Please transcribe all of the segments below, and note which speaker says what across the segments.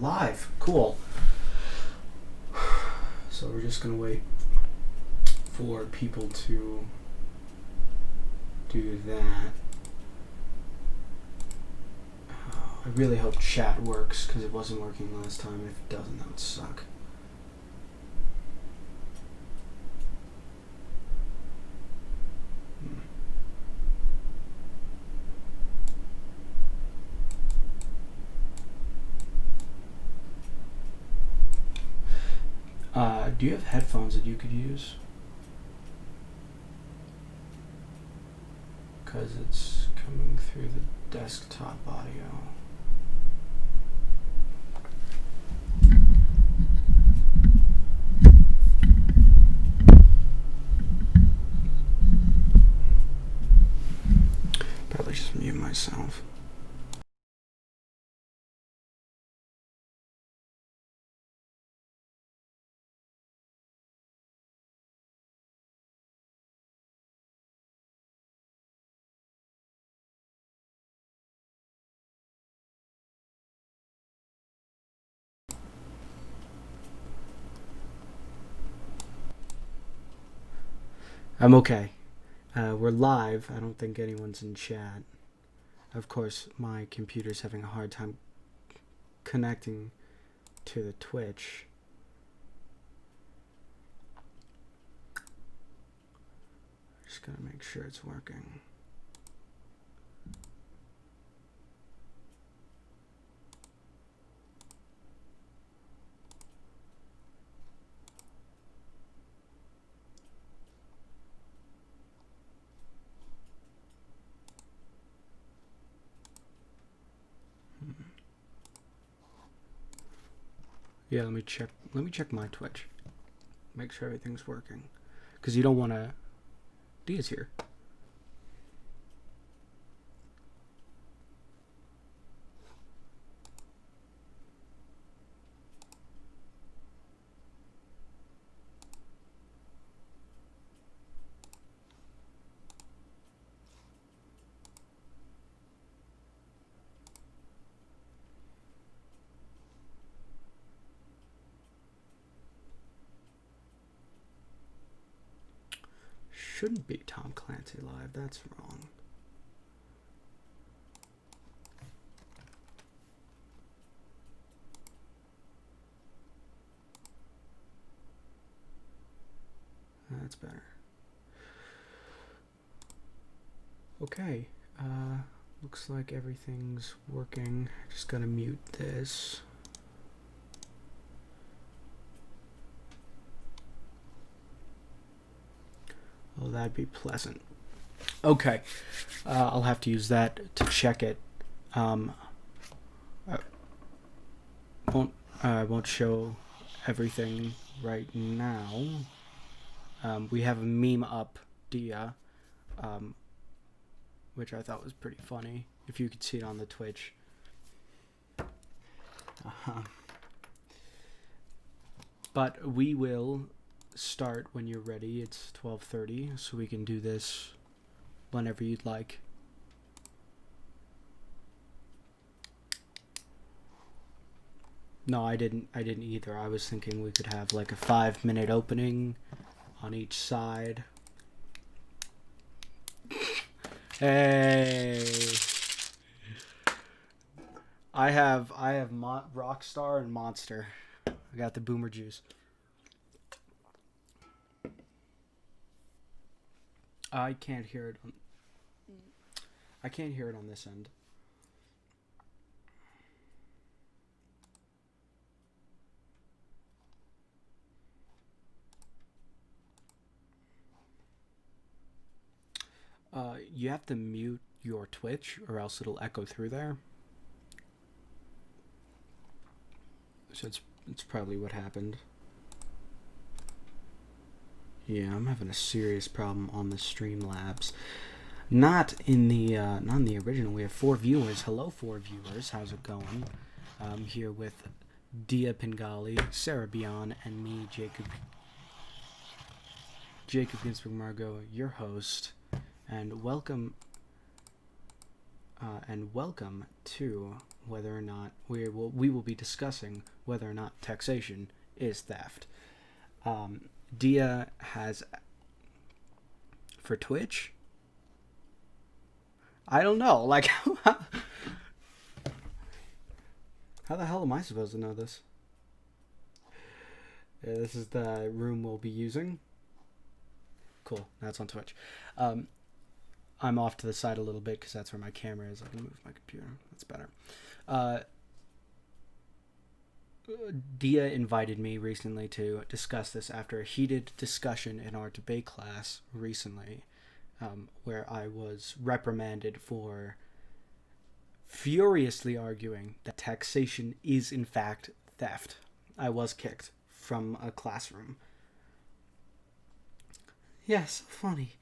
Speaker 1: live. Cool. So we're just gonna wait for people to do that. I really hope chat works because it wasn't working last time. If it doesn't, that would suck. Do you have headphones that you could use? Because it's coming through the desktop audio. Probably just mute myself. I'm okay. We're live. I don't think anyone's in chat. Of course, my computer's having a hard time connecting to the Twitch. Just gotta make sure it's working. Yeah, let me check my Twitch. Make sure everything's working. Because you don't want to... Diya's here. Shouldn't be Tom Clancy live. That's wrong. That's better. Okay. Looks like everything's working. Just gotta mute this. Oh, that'd be pleasant. Okay. I'll have to use that to check it. I won't show everything right now. We have a meme up, Diya, which I thought was pretty funny. If you could see it on the Twitch. But we will start when you're ready. It's 12:30, so we can do this whenever you'd like. No, I didn't either. I was thinking we could have like a 5-minute opening on each side. Hey, I have Rockstar and Monster. I got the boomer juice. I can't hear it on this end. You have to mute your Twitch or else it'll echo through there. So it's probably what happened. Yeah, I'm having a serious problem on the Streamlabs. Not in the original. We have 4 viewers. Hello, 4 viewers. How's it going? I'm here with Diya Pingali, Sarah Bian, and me, Jacob Ginsburg Margot, your host. And welcome. and welcome to whether or not we will be discussing whether or not taxation is theft. Diya has for Twitch. I don't know. Like, how the hell am I supposed to know this? Yeah, this is the room we'll be using. Cool. Now it's on Twitch. I'm off to the side a little bit because that's where my camera is. I can move my computer. That's better. Diya invited me recently to discuss this after a heated discussion in our debate class recently, where I was reprimanded for furiously arguing that taxation is in fact theft. I was kicked from a classroom. Yeah, so funny.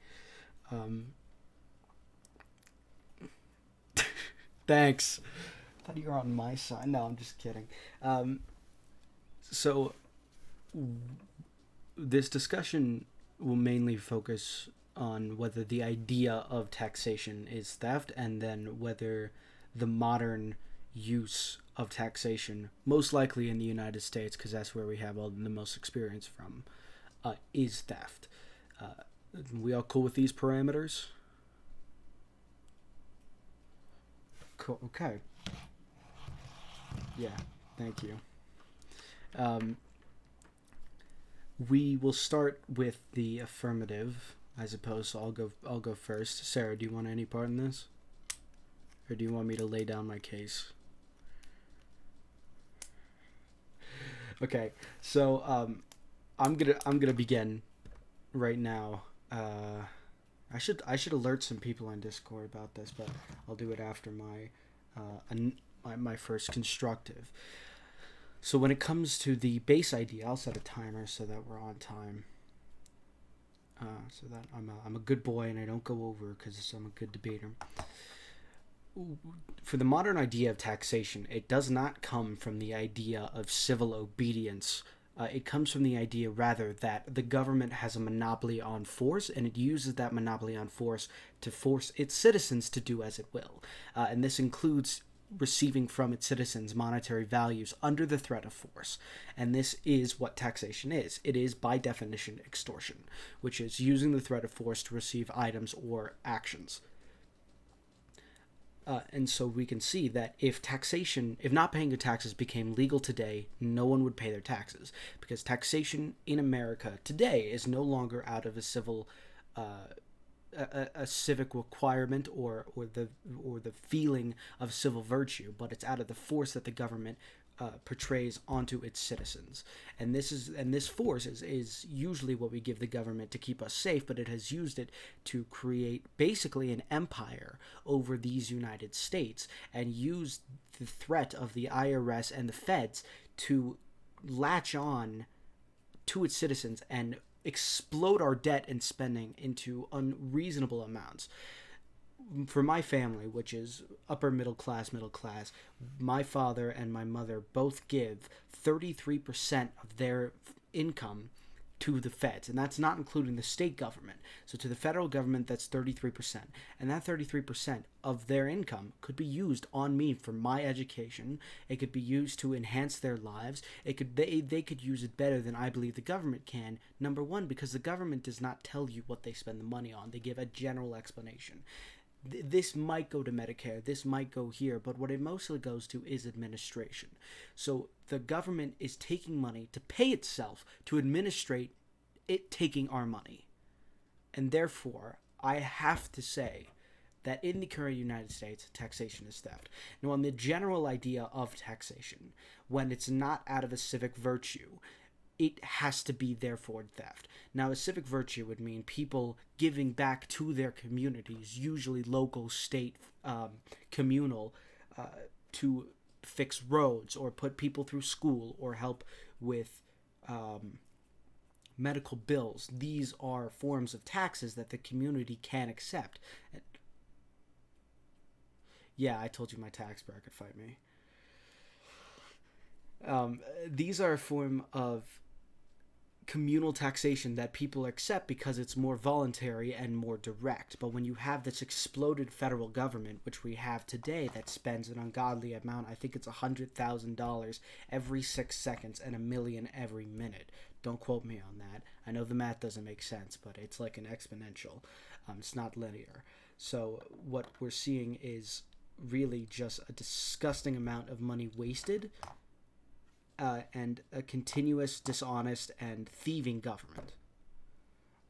Speaker 1: Thanks. I thought you were on my side. No, I'm just kidding. So, this discussion will mainly focus on whether the idea of taxation is theft, and then whether the modern use of taxation, most likely in the United States, because that's where we have all the most experience from, is theft. We all cool with these parameters? Cool. Okay. Yeah. Thank you. We will start with the affirmative, I suppose. So I'll go first. Sarah, do you want any part in this, or do you want me to lay down my case? Okay. So I'm gonna begin right now. I should alert some people on Discord about this, but I'll do it after my first constructive. So when it comes to the base idea, I'll set a timer so that we're on time. So that I'm a good boy and I don't go over because I'm a good debater. For the modern idea of taxation, it does not come from the idea of civil obedience. It comes from the idea, rather, that the government has a monopoly on force, and it uses that monopoly on force to force its citizens to do as it will. And this includes receiving from its citizens monetary values under the threat of force. And this is what taxation is. It is, by definition, extortion, which is using the threat of force to receive items or actions. And so we can see that if not paying your taxes became legal today, no one would pay their taxes, because taxation in America today is no longer out of a civil, a civic requirement or the feeling of civil virtue, but it's out of the force that the government portrays onto its citizens. And this force is usually what we give the government to keep us safe, but it has used it to create basically an empire over these United States, and used the threat of the IRS and the feds to latch on to its citizens and explode our debt and spending into unreasonable amounts. For my family, which is upper middle class, my father and my mother both give 33% of their income to the feds, and that's not including the state government. So to the federal government, that's 33%, and that 33% of their income could be used on me for my education. It could be used to enhance their lives. They could use it better than I believe the government can. Number one, because the government does not tell you what they spend the money on. They give a general explanation. This might go to Medicare, this might go here, but what it mostly goes to is administration. So the government is taking money to pay itself to administrate it taking our money. And therefore, I have to say that in the current United States, taxation is theft. Now, on the general idea of taxation, when it's not out of a civic virtue, it has to be therefore theft. Now, a civic virtue would mean people giving back to their communities, usually local, state, communal, to fix roads or put people through school or help with medical bills. These are forms of taxes that the community can accept. Yeah, I told you my tax bracket fight me. These are a form of communal taxation that people accept because it's more voluntary and more direct. But when you have this exploded federal government, which we have today, that spends an ungodly amount, I think it's $100,000 every 6 seconds and $1 million every minute. Don't quote me on that. I know the math doesn't make sense, but it's like an exponential. It's not linear. So what we're seeing is really just a disgusting amount of money wasted, and a continuous, dishonest, and thieving government.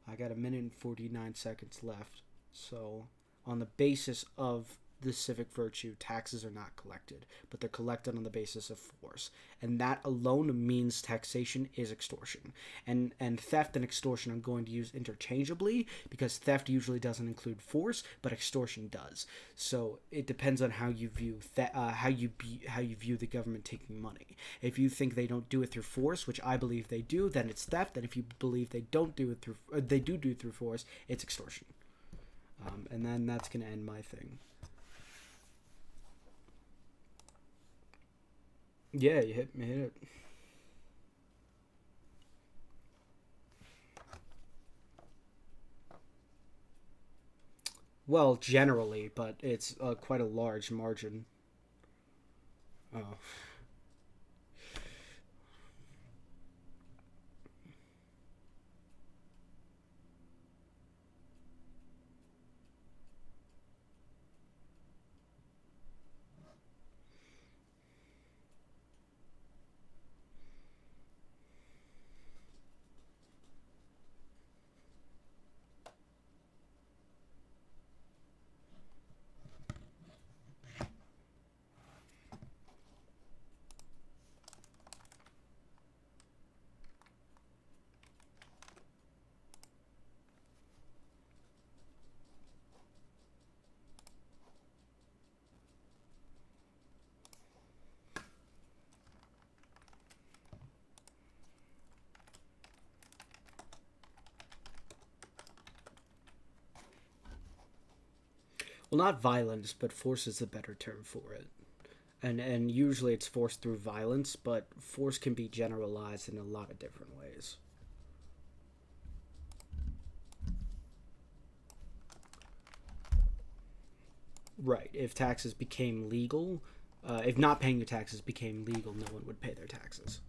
Speaker 1: I got 1 minute and 49 seconds left. So, on the basis of the civic virtue, taxes are not collected, but they're collected on the basis of force, and that alone means taxation is extortion. And theft and extortion I'm going to use interchangeably, because theft usually doesn't include force, but extortion does. So it depends on how you view how you view the government taking money. If you think they don't do it through force, which I believe they do, then it's theft. And if you believe they don't do it through they do it through force, it's extortion. And then that's going to end my thing. Yeah, you hit it. Well, generally, but it's quite a large margin. Oh. Well, not violence, but force is a better term for it. And usually it's force through violence, but force can be generalized in a lot of different ways. Right. If taxes became legal, if not paying your taxes became legal, no one would pay their taxes.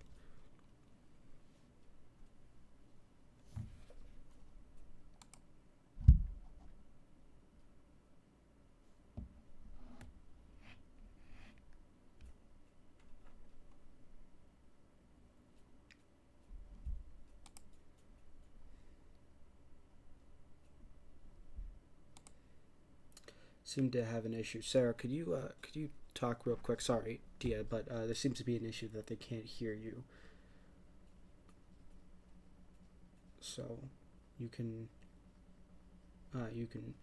Speaker 1: Seem to have an issue. Sarah, could you talk real quick? Sorry, Dia, but there seems to be an issue that they can't hear you. So you can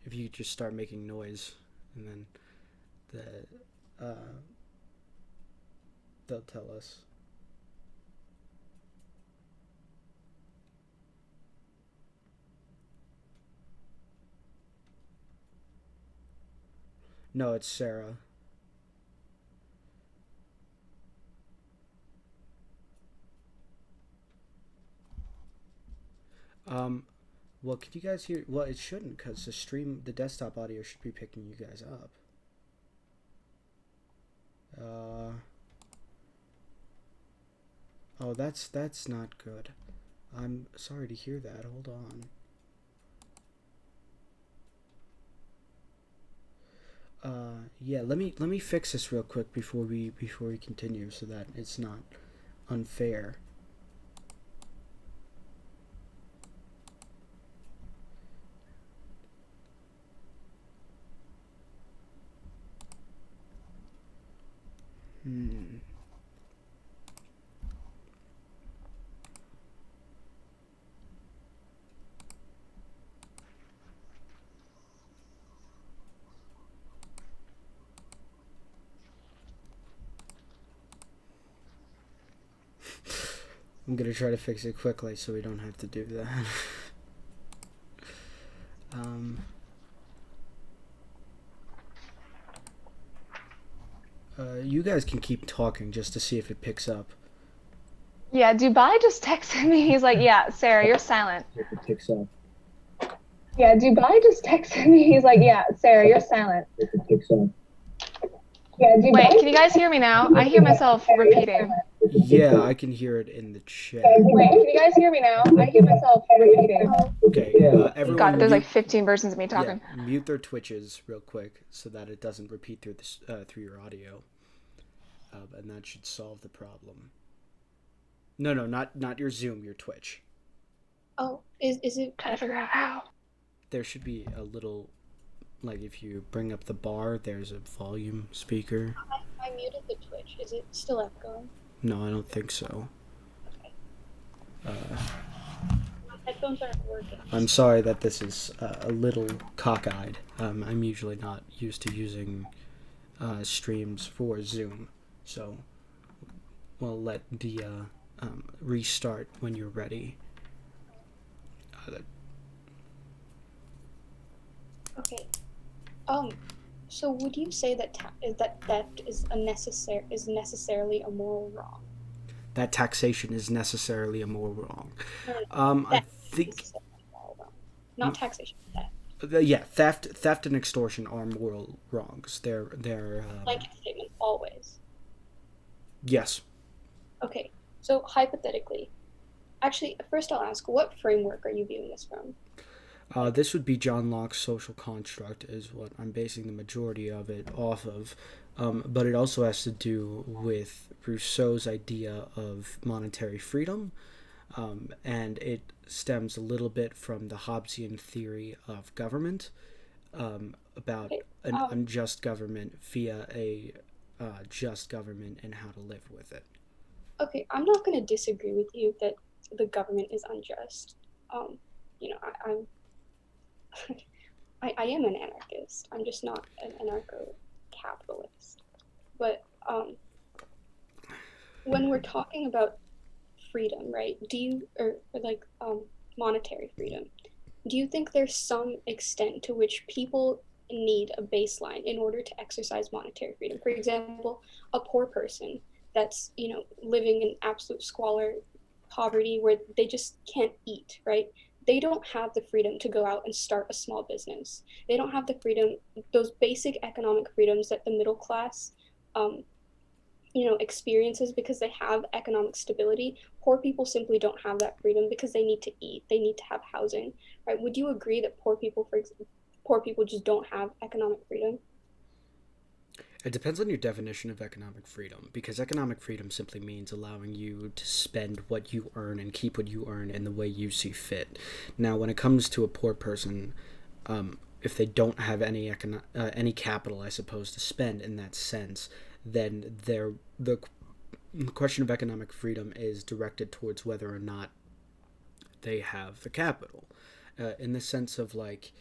Speaker 1: if you just start making noise, and then uh, they'll tell us. No, it's Sarah. Um, well, can you guys hear? Well, it shouldn't, because the desktop audio should be picking you guys up. Uh, oh, that's not good. I'm sorry to hear that. Hold on. Yeah, let me fix this real quick before we continue, so that it's not unfair. Hmm. I'm gonna try to fix it quickly so we don't have to do that. um, you guys can keep talking just to see if it picks up.
Speaker 2: Yeah, Dubai just texted me. He's like, yeah, Sarah, you're silent.
Speaker 1: Pixel.
Speaker 2: Yeah, Dubai just texted me. He's like, yeah, Sarah, you're silent.
Speaker 1: Pixel.
Speaker 2: Yeah, Wait, can you guys hear me now? I hear myself repeating.
Speaker 1: Yeah, I can hear it in the chat.
Speaker 2: Wait, can you guys hear me now? I hear myself repeating. Oh,
Speaker 1: Okay,
Speaker 2: God,
Speaker 1: everyone
Speaker 2: there's like
Speaker 1: mute.
Speaker 2: 15 versions of me
Speaker 1: Yeah,
Speaker 2: talking.
Speaker 1: mute their Twitches real quick so that it doesn't repeat through this through your audio, and that should solve the problem. No, no, not your Zoom, your Twitch.
Speaker 2: Oh, is it? Trying to figure out how.
Speaker 1: There should be a little, like if you bring up the bar, there's a volume speaker.
Speaker 2: I muted the Twitch. Is it still echoing?
Speaker 1: No, I don't think so.
Speaker 2: Okay.
Speaker 1: Uh,
Speaker 2: My headphones aren't working.
Speaker 1: I'm sorry that this is a little cockeyed. I'm usually not used to using streams for Zoom, so we'll let Diya restart when you're ready.
Speaker 2: Okay. So would you say that that theft is necessarily a moral wrong?
Speaker 1: That taxation is necessarily a moral wrong.
Speaker 2: No, no,
Speaker 1: I
Speaker 2: theft is
Speaker 1: think,
Speaker 2: necessarily a moral wrong. Not taxation, theft.
Speaker 1: yeah, theft, and extortion are moral wrongs. They're
Speaker 2: Blanket statement, always.
Speaker 1: yes.
Speaker 2: Okay. So hypothetically, actually, first I'll ask, what framework are you viewing this from?
Speaker 1: This would be John Locke's social construct, is what I'm basing the majority of it off of. But it also has to do with Rousseau's idea of monetary freedom, and it stems a little bit from the Hobbesian theory of government, about
Speaker 2: Okay.
Speaker 1: an unjust government via a just government and how to live with it.
Speaker 2: Okay, I'm not going to disagree with you that the government is unjust. Um, I'm I am an anarchist. I'm just not an anarcho-capitalist. But when we're talking about freedom, right? Do you or like monetary freedom? Do you think there's some extent to which people need a baseline in order to exercise monetary freedom? For example, a poor person that's living in absolute squalor, poverty, where they just can't eat, right? They don't have the freedom to go out and start a small business. They don't have the freedom, those basic economic freedoms that the middle class um, experiences because they have economic stability. Poor people simply don't have that freedom because they need to eat, they need to have housing, right? Would you agree that poor people, for example, poor people just don't have economic freedom?
Speaker 1: It depends on your definition of economic freedom, because economic freedom simply means allowing you to spend what you earn and keep what you earn in the way you see fit. Now, when it comes to a poor person, if they don't have any capital, I suppose, to spend in that sense, then the question of economic freedom is directed towards whether or not they have the capital, in the sense of like,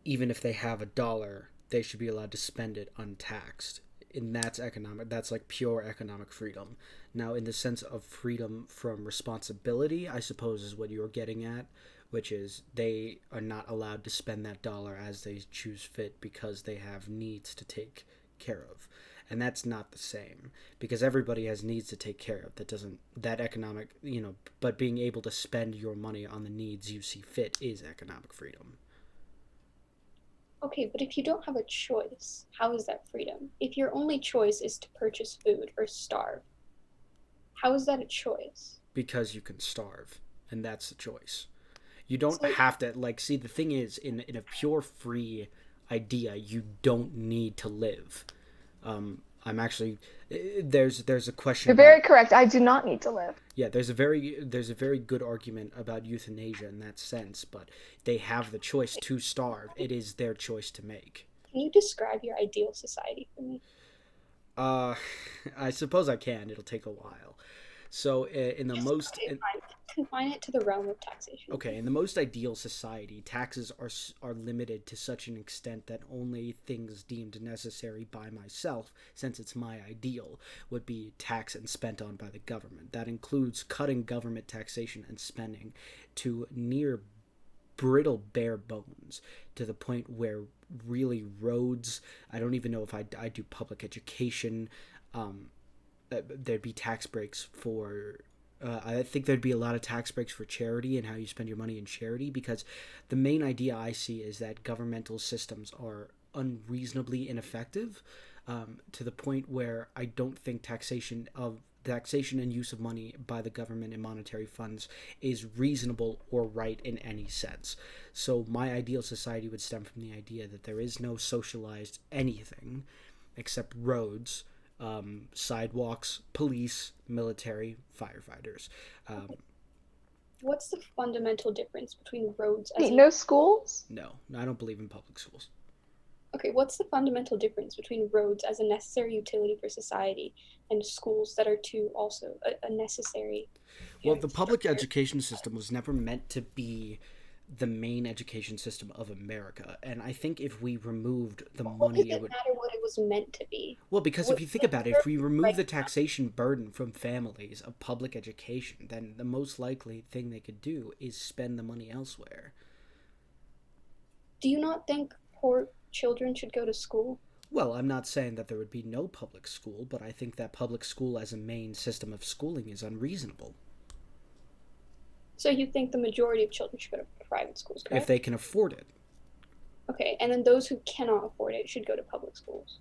Speaker 1: even if they have a dollar, they should be allowed to spend it untaxed. And that's economic. That's like pure economic freedom. Now, in the sense of freedom from responsibility, I suppose is what you're getting at, which is they are not allowed to spend that dollar as they choose fit because they have needs to take care of. And that's not the same, because everybody has needs to take care of. That economic, but being able to spend your money on the needs you see fit is economic freedom.
Speaker 2: Okay, but if you don't have a choice, how is that freedom? If your only choice is to purchase food or starve, how is that a choice?
Speaker 1: Because you can starve, and that's the choice. You don't
Speaker 2: So
Speaker 1: have to, like, see, the thing is, in a pure free idea, you don't need to live. I'm actually, there's a question
Speaker 2: you're
Speaker 1: about,
Speaker 2: very correct. I do not need to live.
Speaker 1: yeah, there's a very good argument about euthanasia in that sense, but they have the choice to starve. It is their choice to make.
Speaker 2: Can you describe your ideal society for me?
Speaker 1: uh I suppose I can. It'll take a while. So in the
Speaker 2: Just
Speaker 1: most
Speaker 2: okay, fine. Confine it to the realm of taxation.
Speaker 1: Okay, in the most ideal society, taxes are limited to such an extent that only things deemed necessary by myself, since it's my ideal, would be taxed and spent on by the government. That includes cutting government taxation and spending to near brittle bare bones, to the point where really roads, I don't even know if I do public education, there'd be tax breaks for I think there'd be a lot of tax breaks for charity and how you spend your money in charity, because the main idea I see is that governmental systems are unreasonably ineffective, to the point where I don't think taxation and use of money by the government and monetary funds is reasonable or right in any sense. So my ideal society would stem from the idea that there is no socialized anything except roads, sidewalks, police, military, firefighters. Um,
Speaker 2: What's the fundamental difference between roads as
Speaker 3: Wait,
Speaker 2: a
Speaker 3: no schools?
Speaker 1: no, I don't believe in public schools.
Speaker 2: okay, what's the fundamental difference between roads as a necessary utility for society and schools that are too also a necessary
Speaker 1: Well, the public
Speaker 2: structure?
Speaker 1: education system was never meant to be the main education system of America, and I think if we removed the
Speaker 2: What does
Speaker 1: money, it
Speaker 2: it
Speaker 1: would.
Speaker 2: matter what it was meant to be?
Speaker 1: Well, because if
Speaker 2: What
Speaker 1: you think about it, if we remove
Speaker 2: right
Speaker 1: the taxation burden from families of public education, then the most likely thing they could do is spend the money elsewhere.
Speaker 2: do you not think poor children should go to school?
Speaker 1: Well, I'm not saying that there would be no public school, but I think that public school as a main system of schooling is unreasonable.
Speaker 2: So you think the majority of children should go to private schools,
Speaker 1: If
Speaker 2: correct?
Speaker 1: they can afford it.
Speaker 2: Okay, and then those who cannot afford it should go to public schools.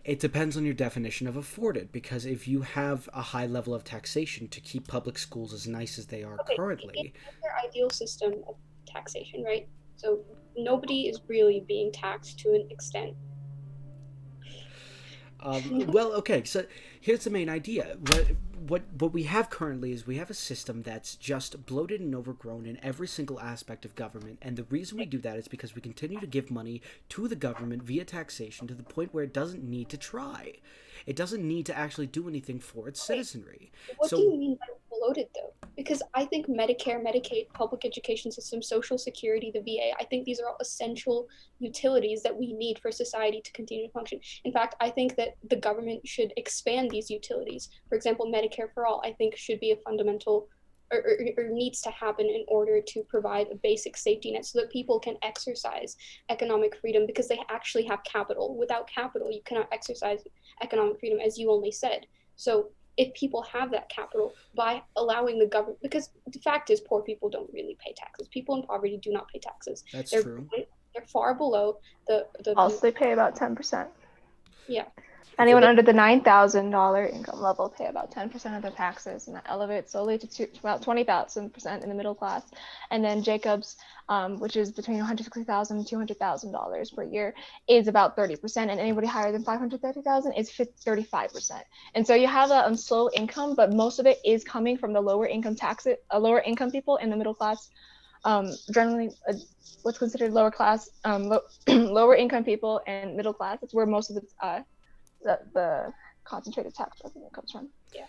Speaker 1: It depends on your definition of afforded, because if you have a high level of taxation to keep public schools as nice as they are
Speaker 2: Okay, in
Speaker 1: currently,
Speaker 2: their ideal system of taxation, right? So nobody is really being taxed to an extent.
Speaker 1: well, okay, so here's the main idea. What we have currently is we have a system that's just bloated and overgrown in every single aspect of government, and the reason we do that is because we continue to give money to the government via taxation to the point where it doesn't need to try. It doesn't need to actually do anything for its
Speaker 2: Okay,
Speaker 1: citizenry.
Speaker 2: what do
Speaker 1: So,
Speaker 2: you mean by bloated though? Because I think Medicare, Medicaid, public education system, Social Security, the VA, I think these are all essential utilities that we need for society to continue to function. In fact, I think that the government should expand these utilities. For example, Medicare for all, I think should be a fundamental or needs to happen in order to provide a basic safety net so that people can exercise economic freedom because they actually have capital. Without capital, you cannot exercise economic freedom, as you only said. So if people have that capital by allowing the government, because the fact is poor people don't really pay taxes. People in poverty do not pay taxes.
Speaker 1: that's
Speaker 2: They're
Speaker 1: true.
Speaker 2: they're far below the
Speaker 3: Also, they pay about 10%.
Speaker 2: yeah.
Speaker 1: Okay,
Speaker 3: Anyone
Speaker 2: So
Speaker 3: under the $9,000 income level pay about 10% of their taxes, and that elevates slowly to about 20,000% in the middle class. And then Jacob's, which is between $160,000 and $200,000 per year, is about 30%, and anybody higher than $530,000 is 35%. And so you have a slow income, but most of it is coming from the lower income lower income people in the middle class. Generally, what's considered lower class, lower income people and middle class. It's where most of the concentrated tax revenue comes from.
Speaker 2: yeah.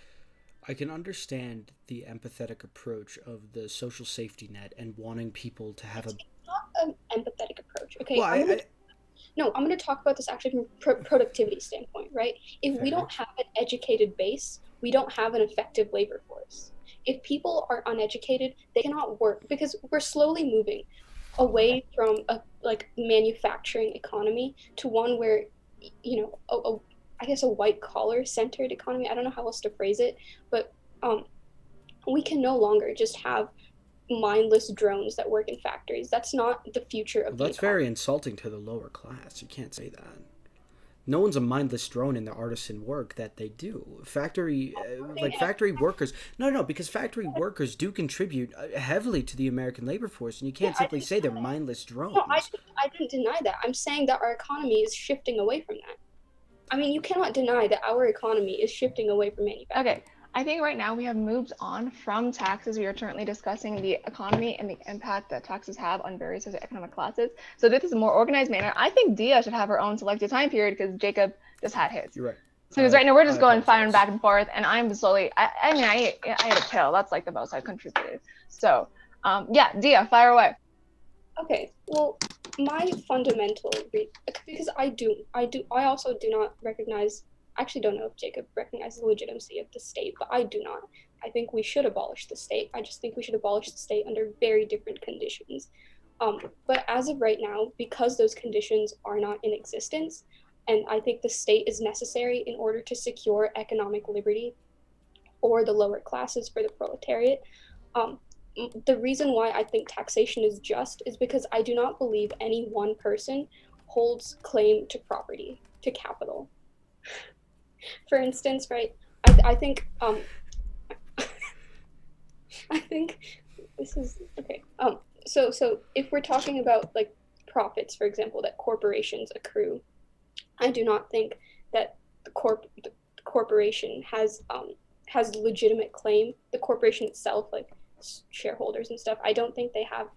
Speaker 1: I can understand the empathetic approach of the social safety net and wanting people to have a.
Speaker 2: It's not an empathetic approach. Okay,
Speaker 1: Well,
Speaker 2: I'm gonna talk about this actually from a productivity standpoint, right? If we
Speaker 1: fair.
Speaker 2: don't have an educated base, we don't have an effective labor force. If people are uneducated, they cannot work because we're slowly moving away from a like manufacturing economy to one where you know I guess a white collar centered economy. I don't know how else to phrase it, but um, we can no longer just have mindless drones that work in factories. That's not the future
Speaker 1: Well,
Speaker 2: of the
Speaker 1: that's
Speaker 2: economy.
Speaker 1: very insulting to the lower class. You can't say that. No one's a mindless drone in the artisan work that they do. Factory workers. No, no, because factory workers do contribute heavily to the American labor force, and you
Speaker 2: Yeah,
Speaker 1: can't simply say they're mindless
Speaker 2: no,
Speaker 1: drones.
Speaker 2: I didn't deny that. I'm saying that our economy is shifting away from that. I mean, you cannot deny that our economy is shifting away from manufacturing.
Speaker 3: Okay, I think right now we have moved on from taxes. We are currently discussing the economy and the impact that taxes have on various socioeconomic classes. So this is a more organized manner. I think Dia should have her own selected time period because Jacob just had his.
Speaker 1: You're right.
Speaker 3: So because right now we're
Speaker 1: I
Speaker 3: just going firing
Speaker 1: apologize.
Speaker 3: back and forth, and I'm slowly. I mean, I had a pill. That's like the most I've contributed. So, yeah, Dia, fire away.
Speaker 2: Okay, well, my fundamental because I also do not recognize. I actually don't know if Jacob recognizes the legitimacy of the state, but I do not. I think we should abolish the state. I just think we should abolish the state under very different conditions. But as of right now, because those conditions are not in existence, and I think the state is necessary in order to secure economic liberty, or the lower classes for the proletariat. Um, the reason why I think taxation is just is because I do not believe any one person holds claim to property, to capital. For instance, right? I think I think this is okay. So if we're talking about like profits, for example, that corporations accrue, I do not think that the corporation has legitimate claim. The corporation itself, like shareholders and stuff, I don't think they have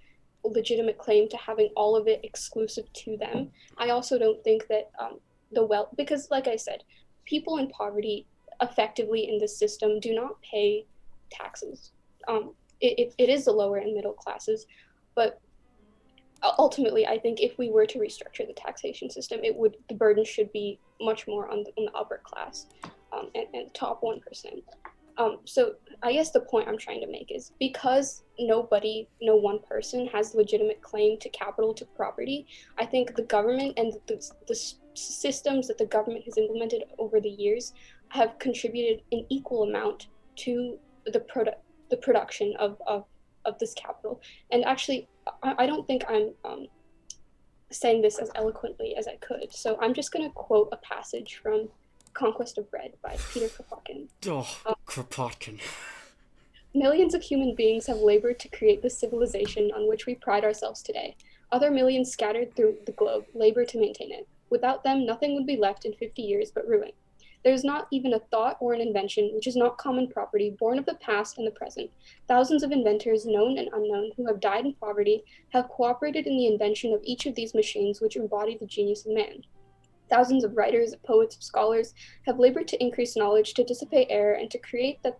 Speaker 2: a legitimate claim to having all of it exclusive to them. I also don't think that the wealth, because like I said, people in poverty effectively in this system do not pay taxes. It is the lower and middle classes, but ultimately, I think if we were to restructure the taxation system, the burden should be much more on the upper class, and top 1%. So I guess the point I'm trying to make is because no one person has legitimate claim to capital, to property, I think the government and the systems that the government has implemented over the years have contributed an equal amount to the production of this capital. And actually, I don't think I'm saying this as eloquently as I could. So I'm just going to quote a passage from Conquest of Bread by Peter Kropotkin.
Speaker 1: Oh, Kropotkin.
Speaker 2: Millions of human beings have labored to create the civilization on which we pride ourselves today. Other millions scattered through the globe labor to maintain it. Without them, nothing would be left in 50 years but ruin. There is not even a thought or an invention which is not common property, born of the past and the present. Thousands of inventors, known and unknown, who have died in poverty, have cooperated in the invention of each of these machines which embody the genius of man. Thousands of writers, poets, scholars have labored to increase knowledge, to dissipate error, and to create that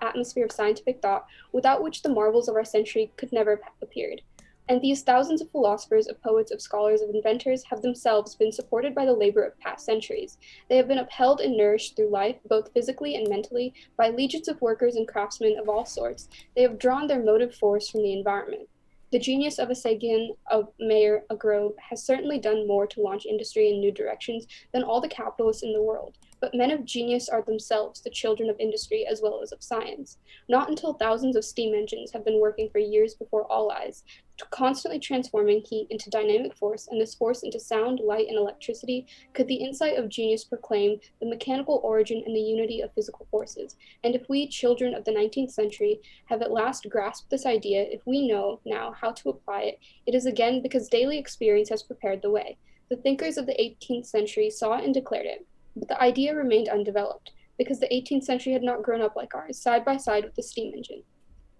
Speaker 2: atmosphere of scientific thought without which the marvels of our century could never have appeared. And these thousands of philosophers, of poets, of scholars, of inventors have themselves been supported by the labor of past centuries. They have been upheld and nourished through life, both physically and mentally, by legions of workers and craftsmen of all sorts. They have drawn their motive force from the environment. The genius of a Seguin, of Mayer, a Grove, has certainly done more to launch industry in new directions than all the capitalists in the world. But men of genius are themselves the children of industry as well as of science. Not until thousands of steam engines have been working for years before all eyes, constantly transforming heat into dynamic force and this force into sound, light, and electricity, could the insight of genius proclaim the mechanical origin and the unity of physical forces. And if we, children of the 19th century, have at last grasped this idea, if we know now how to apply it, it is again because daily experience has prepared the way. The thinkers of the 18th century saw it and declared it, but the idea remained undeveloped, because the 18th century had not grown up like ours, side by side with the steam engine.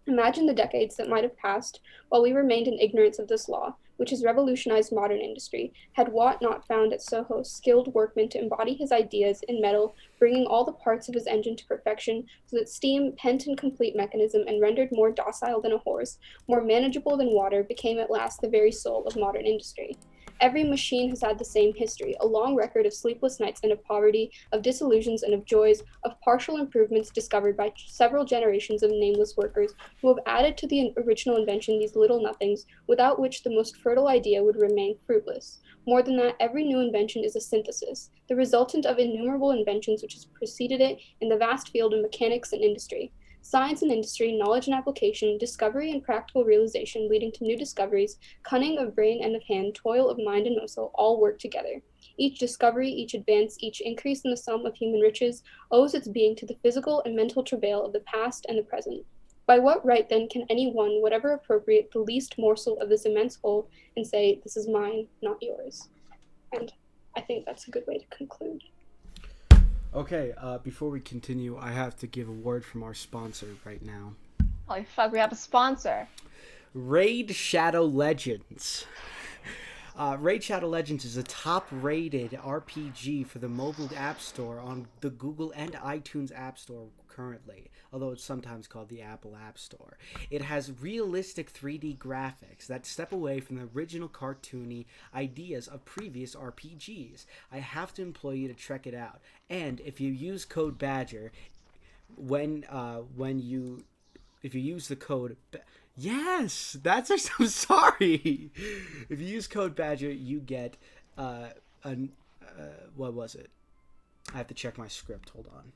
Speaker 2: Imagine the decades that might have passed while we remained in ignorance of this law, which has revolutionized modern industry, had Watt not found at Soho skilled workmen to embody his ideas in metal, bringing all the parts of his engine to perfection, so that steam, pent in complete mechanism and rendered more docile than a horse, more manageable than water, became at last the very soul of modern industry. Every machine has had the same history, a long record of sleepless nights and of poverty, of disillusions and of joys, of partial improvements discovered by several generations of nameless workers who have added to the original invention these little nothings, without which the most fertile idea would remain fruitless. More than that, every new invention is a synthesis, the resultant of innumerable inventions which has preceded it in the vast field of mechanics and industry. Science and industry, knowledge and application, discovery and practical realization leading to new discoveries, cunning of brain and of hand, toil of mind and muscle, all work together. Each discovery, each advance, each increase in the sum of human riches owes its being to the physical and mental travail of the past and the present. By what right, then, can any one, whatever appropriate the least morsel of this immense whole, and say, "This is mine, not yours"? And I think that's a good way to conclude.
Speaker 1: Okay, before we continue, I have to give a word from our sponsor right now.
Speaker 3: Holy fuck, we have a sponsor.
Speaker 1: Raid Shadow Legends. Raid Shadow Legends is a top-rated RPG for the mobile app store on the Google and iTunes App Store currently, although it's sometimes called the Apple App Store. It has realistic 3D graphics that step away from the original cartoony ideas of previous RPGs. I have to implore you to check it out. And if you use code Badger, if you use the code yes, that's I'm sorry. If you use code Badger, you get what was it? I have to check my script. Hold on.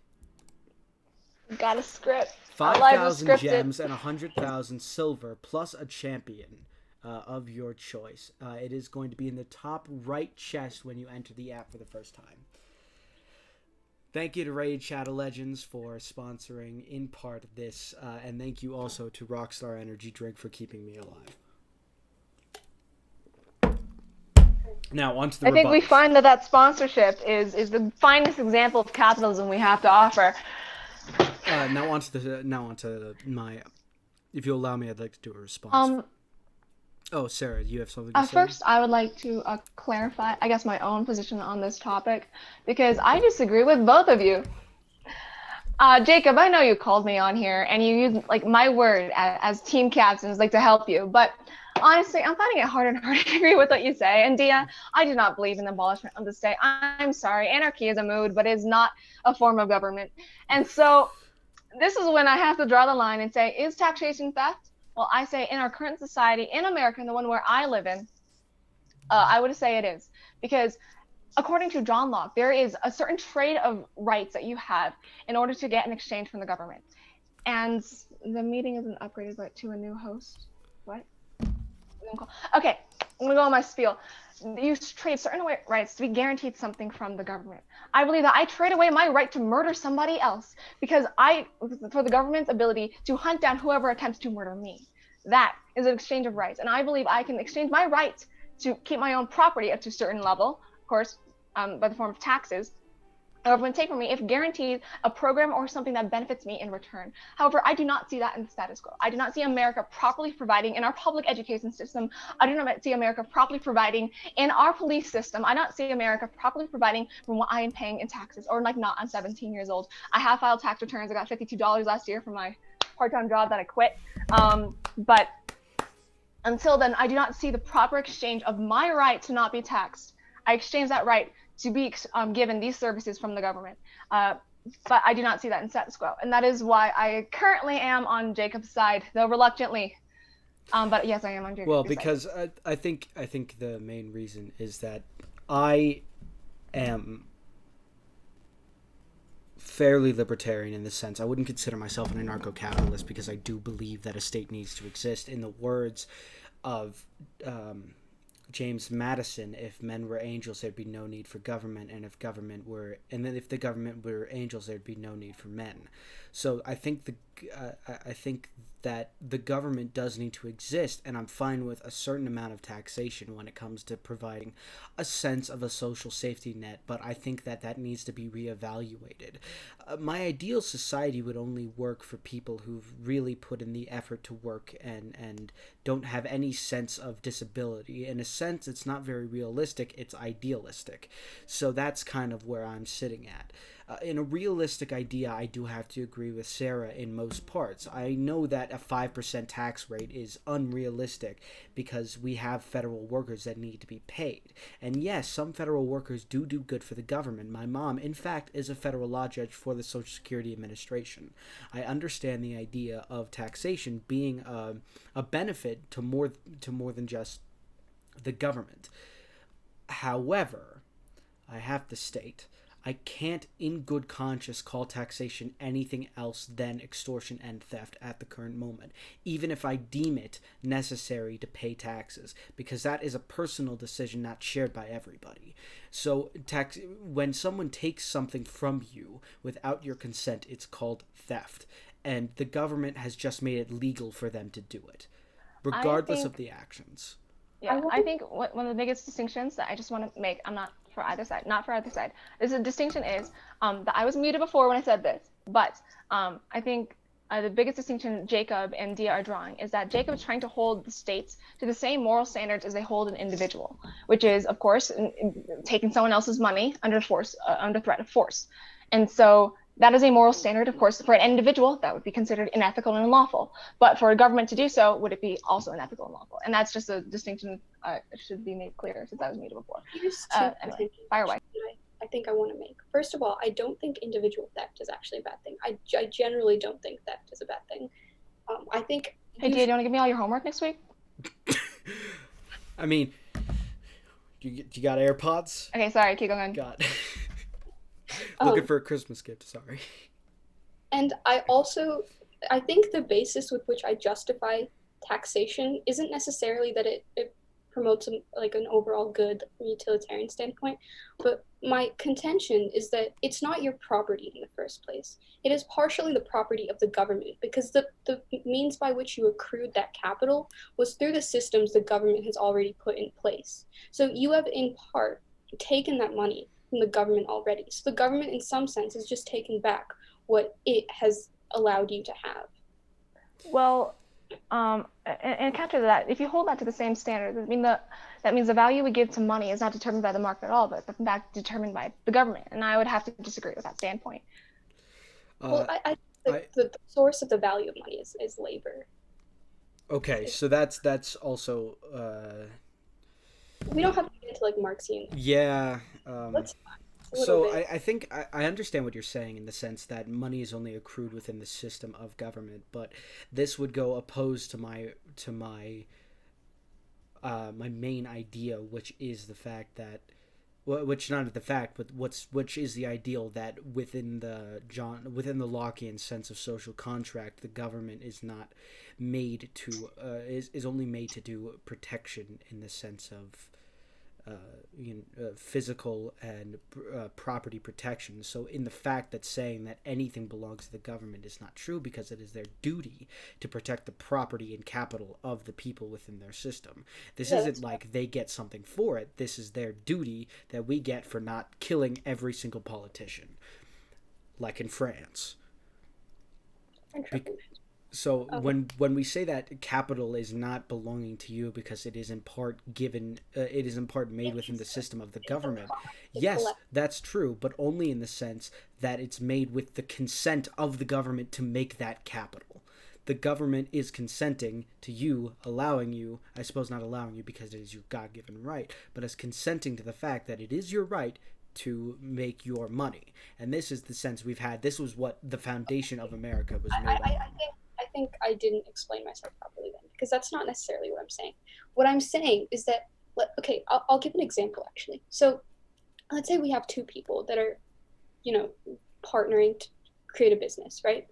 Speaker 3: Got a script. Our lives are
Speaker 1: 5,000
Speaker 3: scripted.
Speaker 1: gems and 100,000 silver plus a champion of your choice. It is going to be in the top right chest when you enter the app for the first time. Thank you to Raid Shadow Legends for sponsoring in part this, and thank you also to Rockstar Energy Drink for keeping me alive. Now, on to the
Speaker 3: I think we
Speaker 1: rebuttals.
Speaker 3: find that sponsorship is the finest example of capitalism we have to offer.
Speaker 1: Now on to my. If you allow me, I'd like to do a response. Oh, Sarah, you have something to say?
Speaker 3: First, I would like to clarify, I guess, my own position on this topic, because I disagree with both of you. Jacob, I know you called me on here, and you used like my word as team captains, like to help you, but honestly, I'm finding it harder and harder to agree with what you say. And Diya, I do not believe in the abolishment of the state. I'm sorry, anarchy is a mood, but it's not a form of government. And so this is when I have to draw the line and say, is taxation theft? Well, I say in our current society, in America, and the one where I live in, I would say it is. Because according to John Locke, there is a certain trade of rights that you have in order to get an exchange from the government. And the meeting isn't upgraded to a new host. What? Okay, I'm gonna go on my spiel. You trade certain rights to be guaranteed something from the government. I believe that I trade away my right to murder somebody else because for the government's ability to hunt down whoever attempts to murder me. That is an exchange of rights, and I believe I can exchange my right to keep my own property up to a certain level, of course, by the form of taxes. The government take from me if guaranteed a program or something that benefits me in return. However, I do not see that in the status quo. I do not see America properly providing in our public education system. I do not see America properly providing in our police system. I don't see America properly providing from what I am paying in taxes, or like not. I'm 17 years old. I have filed tax returns. I got $52 last year for my part-time job that I quit. But until then, I do not see the proper exchange of my right to not be taxed. I exchange that right to be given these services from the government. But I do not see that in status quo. And that is why I currently am on Jacob's side, though reluctantly. But yes, I am on Jacob's side.
Speaker 1: Well, because I think the main reason is that I am fairly libertarian in the sense I wouldn't consider myself an anarcho-capitalist because I do believe that a state needs to exist. In the words of James Madison, if men were angels, there'd be no need for government, and if the government were angels, there'd be no need for men. So I think that the government does need to exist, and I'm fine with a certain amount of taxation when it comes to providing a sense of a social safety net, but I think that needs to be reevaluated. My ideal society would only work for people who've really put in the effort to work and don't have any sense of disability. In a sense, it's not very realistic, it's idealistic. So that's kind of where I'm sitting at. In a realistic idea, I do have to agree with Sarah in most parts. I know that a 5% tax rate is unrealistic because we have federal workers that need to be paid. And yes, some federal workers do good for the government. My mom, in fact, is a federal law judge for the Social Security Administration. I understand the idea of taxation being a benefit to more than just the government. However, I have to state, I can't in good conscience call taxation anything else than extortion and theft at the current moment, even if I deem it necessary to pay taxes, because that is a personal decision not shared by everybody. So when someone takes something from you without your consent, it's called theft, and the government has just made it legal for them to do it, regardless of the actions.
Speaker 3: Yeah, I think one of the biggest distinctions that I just want to make, I'm not for either side, is the distinction is that I was muted before when I said this, but I think the biggest distinction Jacob and Diya are drawing is that Jacob is trying to hold the states to the same moral standards as they hold an individual, which is, of course, taking someone else's money under threat of force. And so that is a moral standard, of course. For an individual, that would be considered unethical and unlawful. But for a government to do so, would it be also unethical and unlawful? And that's just a distinction that should be made clear since I was muted before.
Speaker 2: Here's
Speaker 3: anyway, fire away.
Speaker 2: I think I want to make. First of all, I don't think individual theft is actually a bad thing. I generally don't think theft is a bad thing. I think.
Speaker 3: Hey, Diya, do you want to give me all your homework next week?
Speaker 1: I mean, you got AirPods?
Speaker 3: Okay, sorry, keep going.
Speaker 1: Looking for a Christmas gift, sorry.
Speaker 2: And I think the basis with which I justify taxation isn't necessarily that it promotes like an overall good utilitarian standpoint, but my contention is that it's not your property in the first place. It is partially the property of the government because the means by which you accrued that capital was through the systems the government has already put in place. So you have in part taken that money from the government already. So the government in some sense is just taking back what it has allowed you to have.
Speaker 3: Well, and counter to that, if you hold that to the same standard, that means the value we give to money is not determined by the market at all, but in fact determined by the government. And I would have to disagree with that standpoint.
Speaker 2: Well, I the source of the value of money is labor.
Speaker 1: Okay, so that's also
Speaker 2: We don't have to get into like Marxian.
Speaker 1: yeah.
Speaker 2: Let's
Speaker 1: So I think I understand what you're saying in the sense that money is only accrued within the system of government, but this would go opposed to my main idea, which is the fact that, which not the fact, but which is the ideal that within the Lockean sense of social contract, the government is not made to is only made to do protection in the sense of physical and property protection. So in the fact that saying that anything belongs to the government is not true because it is their duty to protect the property and capital of the people within their system. This isn't like they get something for it. This is their duty that we get for not killing every single politician, like in France. So when we say that capital is not belonging to you because it is in part given, it is in part made within the system of the government. Yes, that's true, but only in the sense that it's made with the consent of the government to make that capital. The government is consenting to you, allowing you, I suppose not allowing you because it is your God-given right, but as consenting to the fact that it is your right to make your money. And this is the sense we've had. This was what the foundation of America was made on.
Speaker 2: I think I didn't explain myself properly then, because that's not necessarily what I'm saying. What I'm saying is that, okay, I'll give an example actually. So let's say we have two people that are, partnering to create a business, right?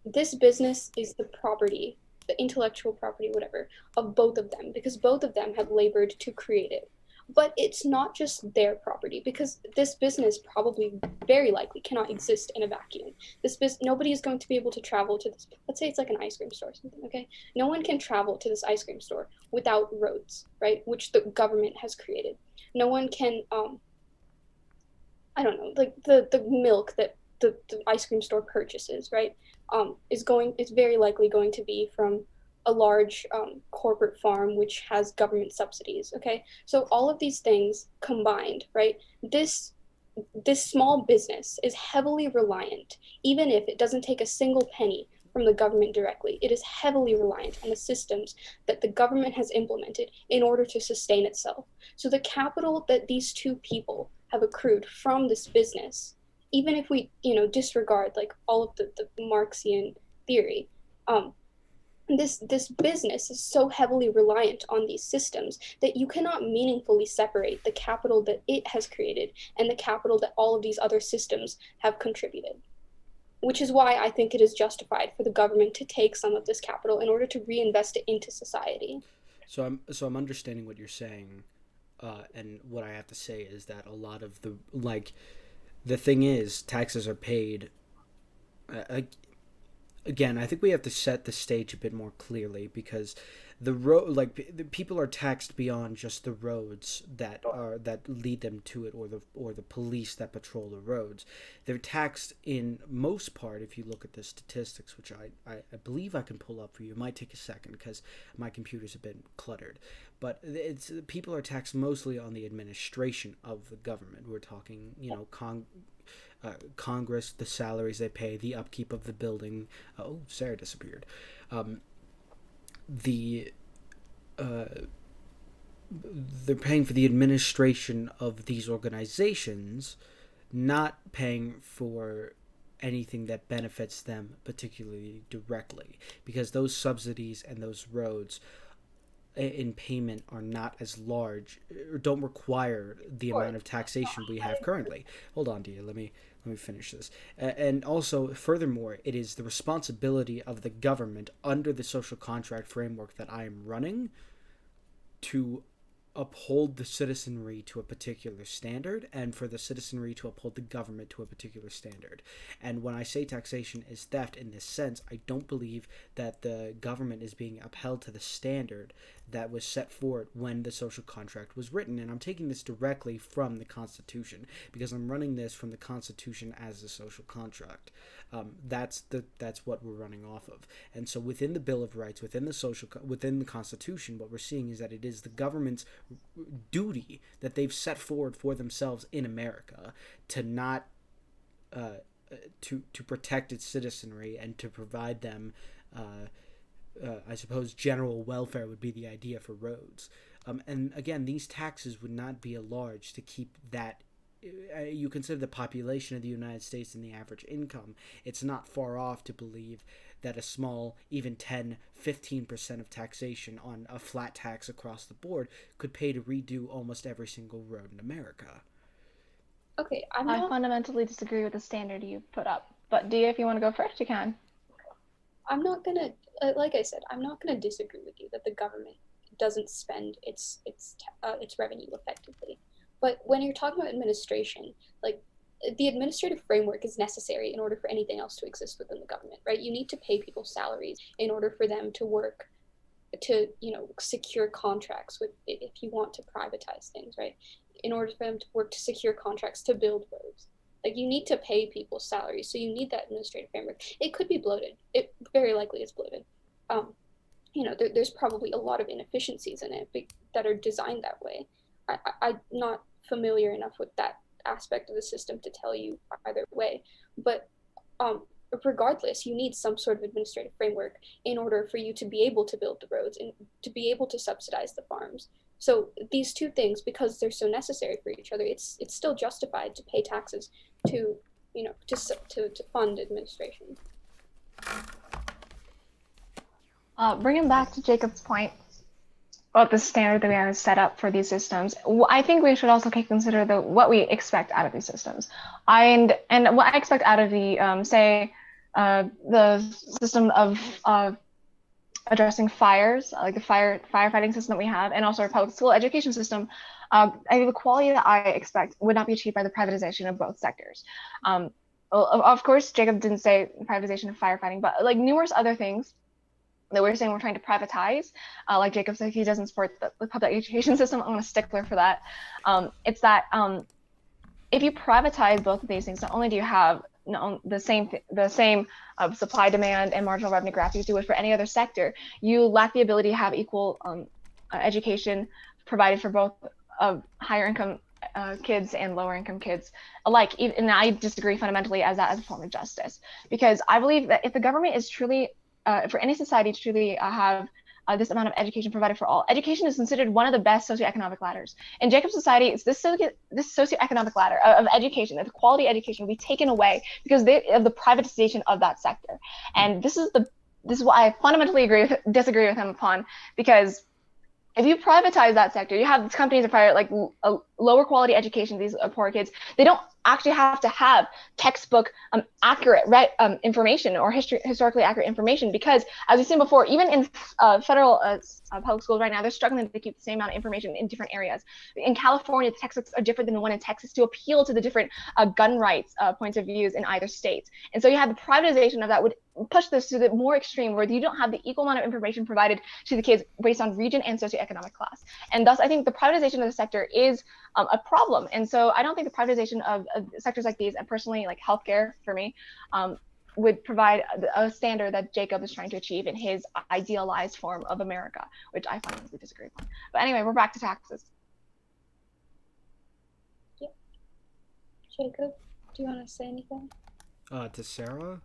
Speaker 2: This business is the property, the intellectual property, whatever, of both of them, because both of them have labored to create it. But it's not just their property because this business probably very likely cannot exist in a vacuum. Nobody is going to be able to travel to this. Let's say it's like an ice cream store or something, okay? No one can travel to this ice cream store without roads, right? Which the government has created. No one can I don't know, like the milk that the ice cream store purchases, right? Is very likely going to be from a large corporate farm which has government subsidies. Okay, so all of these things combined, right? This small business is heavily reliant, even if it doesn't take a single penny from the government directly. It is heavily reliant on the systems that the government has implemented in order to sustain itself. So the capital that these two people have accrued from this business, even if we disregard like all of the Marxian theory, this business is so heavily reliant on these systems that you cannot meaningfully separate the capital that it has created and the capital that all of these other systems have contributed, which is why I think it is justified for the government to take some of this capital in order to reinvest it into society.
Speaker 1: So I'm understanding what you're saying, and what I have to say is that a lot of the thing is taxes are paid. Again, I think we have to set the stage a bit more clearly because the people are taxed beyond just the roads that lead them to it, or the police that patrol the roads. They're taxed in most part, if you look at the statistics, which I believe I can pull up for you. It might take a second because my computer's a bit cluttered, but people are taxed mostly on the administration of the government. We're talking, Congress, the salaries they pay, the upkeep of the building. Oh, Sarah disappeared. They're paying for the administration of these organizations, not paying for anything that benefits them particularly directly, because those subsidies and those roads in payment are not as large, or don't require the amount of taxation we have currently. Hold on, Diya. Let me let me finish this. And also, furthermore, it is the responsibility of the government under the social contract framework that I am running to uphold the citizenry to a particular standard, and for the citizenry to uphold the government to a particular standard. And when I say taxation is theft in this sense, I don't believe that the government is being upheld to the standard that was set for it when the social contract was written. And I'm taking this directly from the Constitution because I'm running this from the Constitution as a social contract. That's what we're running off of. And so within the Bill of Rights, within the Constitution, what we're seeing is that it is the government's duty that they've set forward for themselves in America to not to protect its citizenry and to provide them I suppose general welfare would be the idea for roads. And again, these taxes would not be a large to keep that. You consider the population of the United States and the average income, it's not far off to believe that a small, even 10-15% of taxation on a flat tax across the board could pay to redo almost every single road in America.
Speaker 2: Okay,
Speaker 3: I fundamentally disagree with the standard you put up. But Dia, if you want to go first, you can.
Speaker 2: I'm not gonna, like I said, I'm not gonna disagree with you that the government doesn't spend its revenue effectively. But when you're talking about administration, like the administrative framework is necessary in order for anything else to exist within the government, right? You need to pay people salaries in order for them to work to, secure contracts with, if you want to privatize things, right? In order for them to work to secure contracts to build roads. Like you need to pay people salaries, so you need that administrative framework. It could be bloated. It very likely is bloated. There's probably a lot of inefficiencies in it that are designed that way. I'm not familiar enough with that aspect of the system to tell you either way, but regardless, you need some sort of administrative framework in order for you to be able to build the roads and to be able to subsidize the farms. So these two things, because they're so necessary for each other, it's still justified to pay taxes to fund administration.
Speaker 3: Bringing back to Jacob's point about the standard that we have set up for these systems, I think we should also consider what we expect out of these systems. And what I expect out of the the system of addressing fires, like the firefighting system that we have, and also our public school education system, I think the quality that I expect would not be achieved by the privatization of both sectors. Of course, Jacob didn't say privatization of firefighting, but like numerous other things that we're saying we're trying to privatize, like Jacob said, he doesn't support the public education system. I'm a stickler for that. It's that if you privatize both of these things, not only do you have the same supply, demand, and marginal revenue graph you do it for any other sector, you lack the ability to have equal education provided for both higher income kids and lower income kids alike. And I disagree fundamentally as a form of justice, because I believe that if the government is truly for any society to truly have this amount of education provided for all, education is considered one of the best socioeconomic ladders. In Jacob's society, it's this socioeconomic ladder of education, that the quality education will be taken away because of the privatization of that sector. And this is what I fundamentally disagree with him upon, because if you privatize that sector, you have these companies that provide like a lower quality education. These poor kids, they don't actually have to have textbook accurate information or historically accurate information, because as we've seen before, even in federal public schools right now, they're struggling to keep the same amount of information in different areas. In California, the textbooks are different than the one in Texas to appeal to the different gun rights points of views in either state. And so you have the privatization of that would push this to the more extreme, where you don't have the equal amount of information provided to the kids based on region and socioeconomic class. And thus, I think the privatization of the sector is a problem. And so I don't think the privatization of sectors like these, and personally like healthcare for me, would provide a standard that Jacob is trying to achieve in his idealized form of America, which I fundamentally disagree with. But anyway, we're back to taxes.
Speaker 2: Yeah. Jacob, do you want to say anything?
Speaker 1: To Sarah?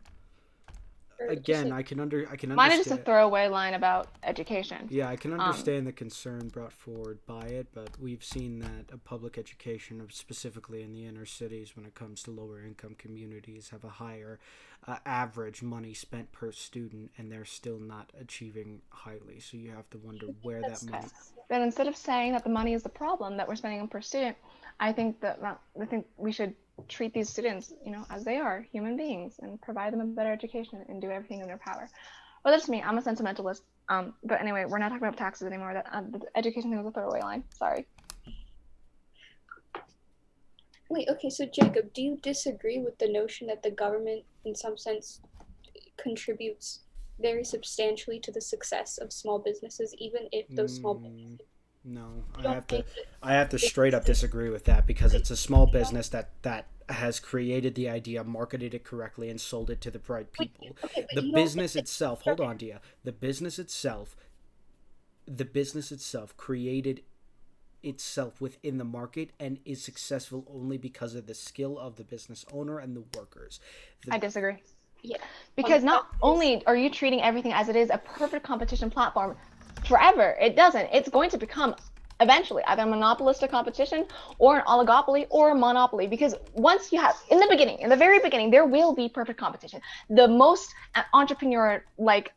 Speaker 2: Or
Speaker 1: Again, I can understand.
Speaker 3: Mine is just a throwaway line about education.
Speaker 1: Yeah, I can understand the concern brought forward by it, but we've seen that a public education, specifically in the inner cities, when it comes to lower income communities, have a higher average money spent per student, and they're still not achieving highly. So you have to wonder where that money.
Speaker 3: Then instead of saying that the money is the problem that we're spending on per student, I think we should treat these students, as they are human beings, and provide them a better education and do everything in their power. Well, that's me. I'm a sentimentalist. But anyway, we're not talking about taxes anymore. That the education thing was a throwaway line. Sorry.
Speaker 2: Wait, okay, so Jacob, do you disagree with the notion that the government, in some sense, contributes very substantially to the success of small businesses, even if those small businesses
Speaker 1: No,
Speaker 2: don't think
Speaker 1: I have to
Speaker 2: that
Speaker 1: straight up disagree with that because it's a small business that has created the idea, marketed it correctly, and sold it to the right people.
Speaker 2: okay,
Speaker 1: The
Speaker 2: but you don't think
Speaker 1: business itself, hold on, Dia. The business itself created itself within the market and is successful only because of the skill of the business owner and the workers.
Speaker 3: I disagree.
Speaker 2: yeah.
Speaker 3: Because not only are you treating everything as it is a perfect competition platform forever, it doesn't. It's going to become eventually either a monopolistic competition or an oligopoly or a monopoly, because once you have, in the very beginning, there will be perfect competition. The most entrepreneur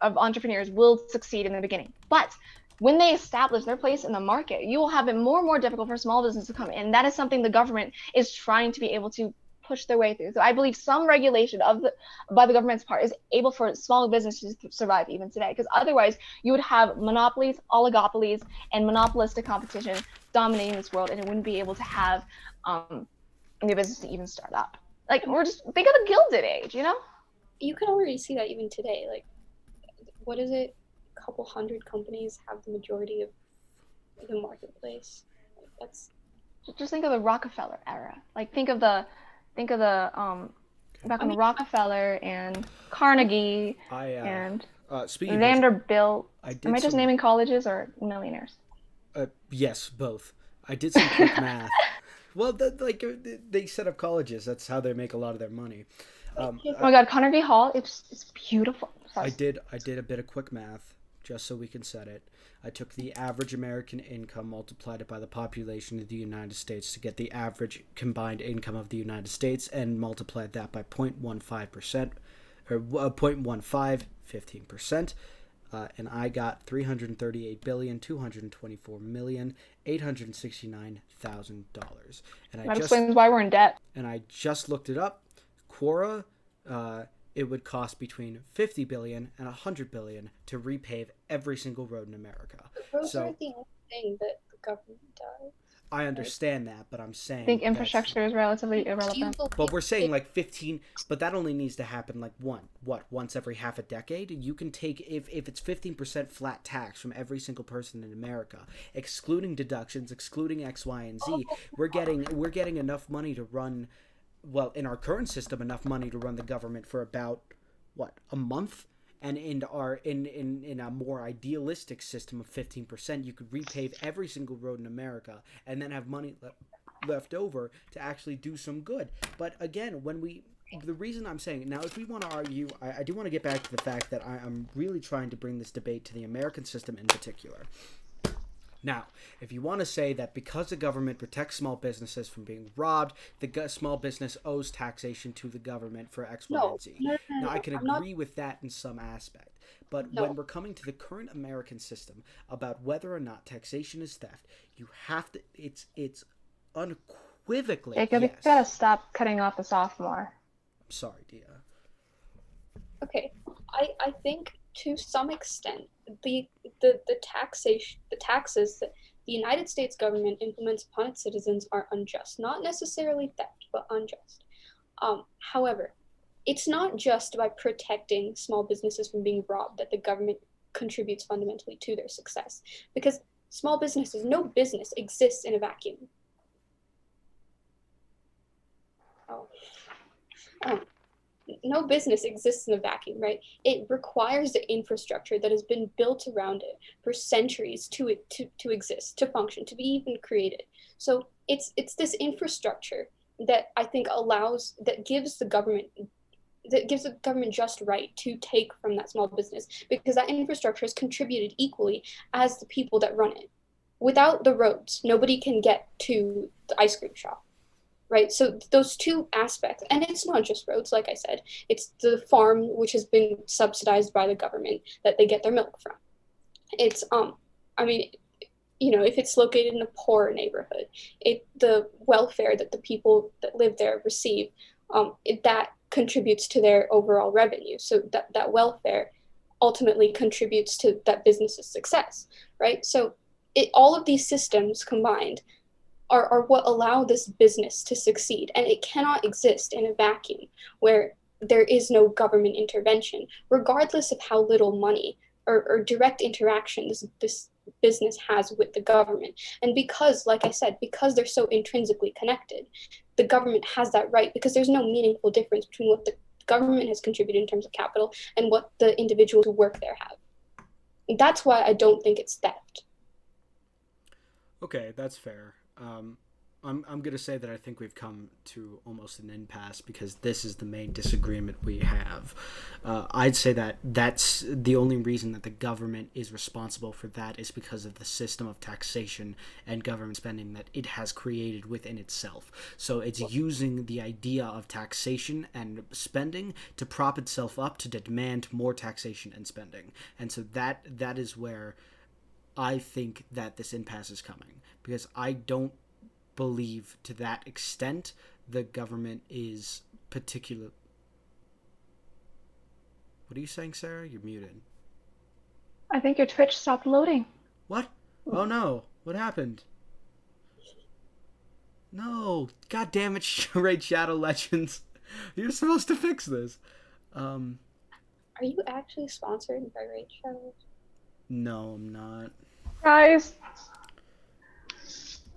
Speaker 3: of entrepreneurs will succeed in the beginning, but when they establish their place in the market, you will have it more and more difficult for small business to come in. That is something the government is trying to be able to push their way through. So I believe some regulation by the government's part is able for small businesses to survive even today, because otherwise you would have monopolies, oligopolies, and monopolistic competition dominating this world, and it wouldn't be able to have new business to even start up. We're just think of the Gilded Age,
Speaker 2: You can already see that even today. Like, what is it? A couple hundred companies have the majority of the marketplace. That's
Speaker 3: just think of the Rockefeller era. Think of the back when Rockefeller and Carnegie and Vanderbilt. Am I just naming colleges or millionaires?
Speaker 1: Yes, both. I did some quick math. Well, they set up colleges. That's how they make a lot of their money.
Speaker 3: Oh my God, Carnegie Hall! It's beautiful. Sorry.
Speaker 1: I did a bit of quick math just so we can set it. I took the average American income, multiplied it by the population of the United States to get the average combined income of the United States, and multiplied that by 0.15%, or 0.15, 15%. And I got $338,224,869,000. And
Speaker 3: that explains why we're in debt.
Speaker 1: And I just looked it up. Quora, it would cost between $50 billion and $100 billion to repave every single road in America.
Speaker 2: Roads aren't the only thing that the government does.
Speaker 1: I understand that, but I'm saying
Speaker 3: I think infrastructure is relatively irrelevant.
Speaker 1: But we're saying 15, but that only needs to happen once every half a decade. You can take if it's 15% flat tax from every single person in America, excluding deductions, excluding X, Y, and Z, we're getting enough money to run. Well, in our current system, enough money to run the government for about a month, and in a more idealistic system of 15%, you could repave every single road in America and then have money left over to actually do some good. But again, the reason I'm saying now, if we want to argue, I do want to get back to the fact that I'm really trying to bring this debate to the American system in particular. Now, if you want to say that because the government protects small businesses from being robbed, the small business owes taxation to the government for X, Y, and Z. Now, I can agree with that in some aspect. But when we're coming to the current American system about whether or not taxation is theft, you have to, it's unequivocally
Speaker 3: Jacob,
Speaker 1: yes.
Speaker 3: You gotta stop cutting off the sophomore.
Speaker 1: I'm sorry, Dia.
Speaker 2: Okay, I think to some extent the taxes that the United States government implements upon its citizens are unjust. Not necessarily theft, but unjust. However, it's not just by protecting small businesses from being robbed that the government contributes fundamentally to their success. Because no business exists in a vacuum. No business exists in a vacuum, right? It requires the infrastructure that has been built around it for centuries to exist, to function, to be even created. So it's this infrastructure that I think gives the government just right to take from that small business, because that infrastructure is contributed equally as the people that run it. Without the roads, nobody can get to the ice cream shop. Right, so those two aspects, and it's not just roads, like I said, it's the farm which has been subsidized by the government that they get their milk from. It's if it's located in a poor neighborhood, the welfare that the people that live there receive, that contributes to their overall revenue. So that welfare ultimately contributes to that business's success, right? So all of these systems combined are what allow this business to succeed. And it cannot exist in a vacuum where there is no government intervention, regardless of how little money or direct interaction this business has with the government. And because, like I said, because they're so intrinsically connected, the government has that right, because there's no meaningful difference between what the government has contributed in terms of capital and what the individuals who work there have. And that's why I don't think it's theft.
Speaker 1: Okay, that's fair. I'm gonna say that I think we've come to almost an impasse because this is the main disagreement we have. I'd say that that's the only reason that the government is responsible for that is because of the system of taxation and government spending that it has created within itself. So it's using the idea of taxation and spending to prop itself up to demand more taxation and spending. And so that is where I think that this impasse is coming, because I don't believe to that extent the government is particular. What are you saying, Sarah? You're muted.
Speaker 3: I think your Twitch stopped loading.
Speaker 1: What? Oh no! What happened? No! God damn it, Raid Shadow Legends! You're supposed to fix this.
Speaker 2: Are you actually sponsored by Raid Shadow?
Speaker 1: No, I'm not.
Speaker 3: Guys.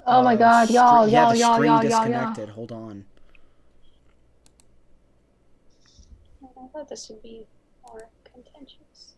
Speaker 3: Oh my god, y'all.
Speaker 1: The screen disconnected. Hold on.
Speaker 2: I thought this would be more contentious.